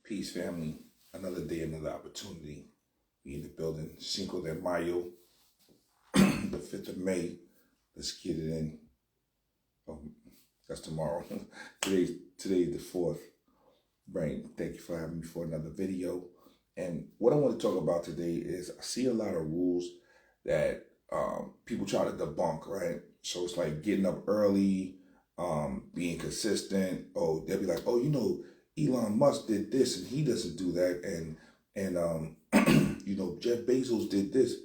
Peace, family. Another day, another opportunity. We in the building. Cinco de Mayo, the 5th of May. Let's get it in. Oh, that's tomorrow. Today's the 4th. Right. Thank you for having me for another video. And what I want to talk about today is I see a lot of rules that people try to debunk, right? So it's like getting up early, being consistent. Oh, they'll be like, oh, Elon Musk did this and he doesn't do that. And Jeff Bezos did this.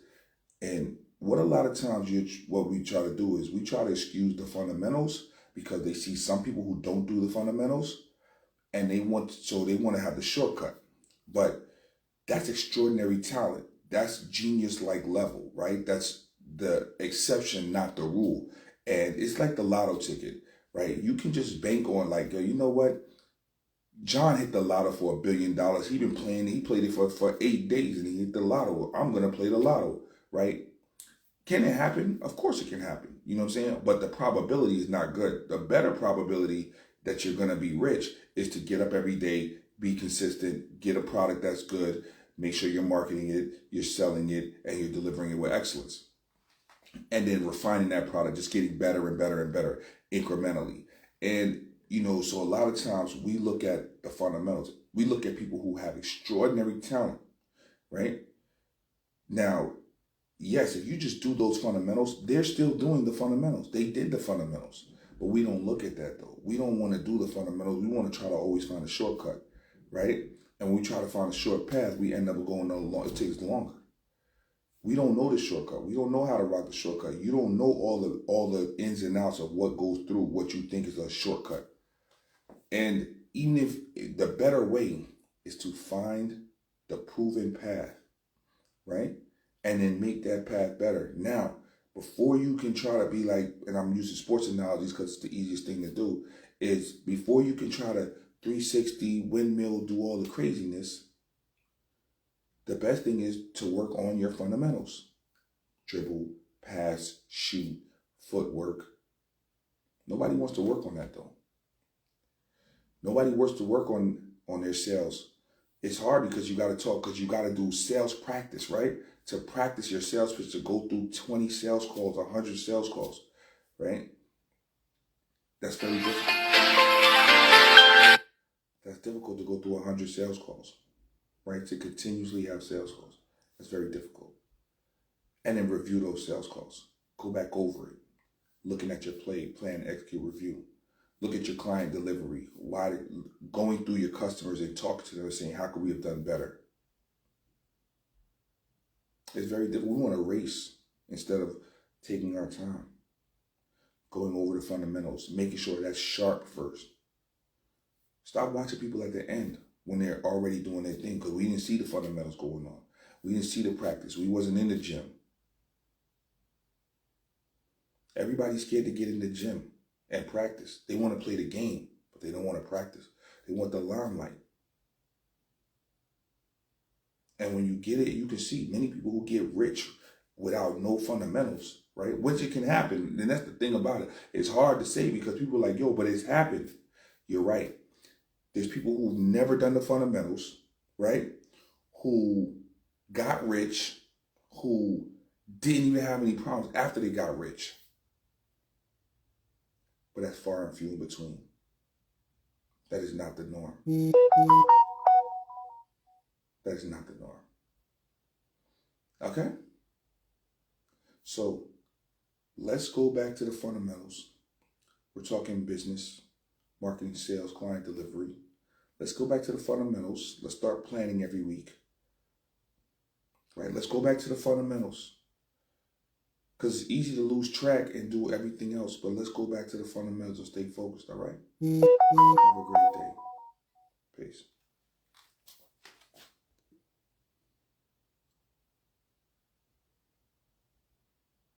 And what a lot of times what we try to do is we try to excuse the fundamentals because they see some people who don't do the fundamentals and they want to have the shortcut. But that's extraordinary talent. That's genius-like level, right? That's the exception, not the rule. And it's like the lotto ticket, right? You can just bank on like, you know what? John hit the lotto for $1 billion. He played it for 8 days and he hit the lotto. I'm going to play the lotto, right? Can it happen? Of course it can happen. You know what I'm saying? But the probability is not good. The better probability that you're going to be rich is to get up every day, be consistent, get a product that's good, make sure you're marketing it, you're selling it, and you're delivering it with excellence. And then refining that product, just getting better and better and better incrementally. And so a lot of times we look at the fundamentals. We look at people who have extraordinary talent, right? Now, yes, if you just do those fundamentals, they're still doing the fundamentals. They did the fundamentals. But we don't look at that, though. We don't want to do the fundamentals. We want to try to always find a shortcut, right? And when we try to find a short path, we end up going on it takes longer. We don't know the shortcut. We don't know how to rock the shortcut. You don't know all the ins and outs of what goes through what you think is a shortcut. And even if the better way is to find the proven path, right? And then make that path better. Now, before you can try to be like, and I'm using sports analogies because it's the easiest thing to do, is before you can try to 360 windmill, do all the craziness, the best thing is to work on your fundamentals. Dribble, pass, shoot, footwork. Nobody wants to work on that though. Nobody wants to work on their sales. It's hard because you got to talk, because you got to do sales practice, right? To practice your sales pitch, to go through 20 sales calls, 100 sales calls, right? That's very difficult. That's difficult to go through 100 sales calls, right? To continuously have sales calls. That's very difficult. And then review those sales calls. Go back over it. Looking at your plan, execute, review. Look at your client delivery. Going through your customers and talking to them and saying, how could we have done better? It's very difficult. We want to race instead of taking our time. Going over the fundamentals, making sure that's sharp first. Stop watching people at the end when they're already doing their thing, because we didn't see the fundamentals going on. We didn't see the practice. We wasn't in the gym. Everybody's scared to get in the gym and practice. They want to play the game, but they don't want to practice. They want the limelight. And when you get it, you can see many people who get rich without no fundamentals, right? Which it can happen. And that's the thing about it. It's hard to say because people are like, yo, but it's happened. You're right. There's people who've never done the fundamentals, right? Who got rich, who didn't even have any problems after they got rich. But that's far and few in between. That is not the norm. That is not the norm. Okay? So let's go back to the fundamentals. We're talking business, marketing, sales, client delivery. Let's go back to the fundamentals. Let's start planning every week. Right? Let's go back to the fundamentals. Because it's easy to lose track and do everything else, but let's go back to the fundamentals and stay focused, all right? Have a great day. Peace.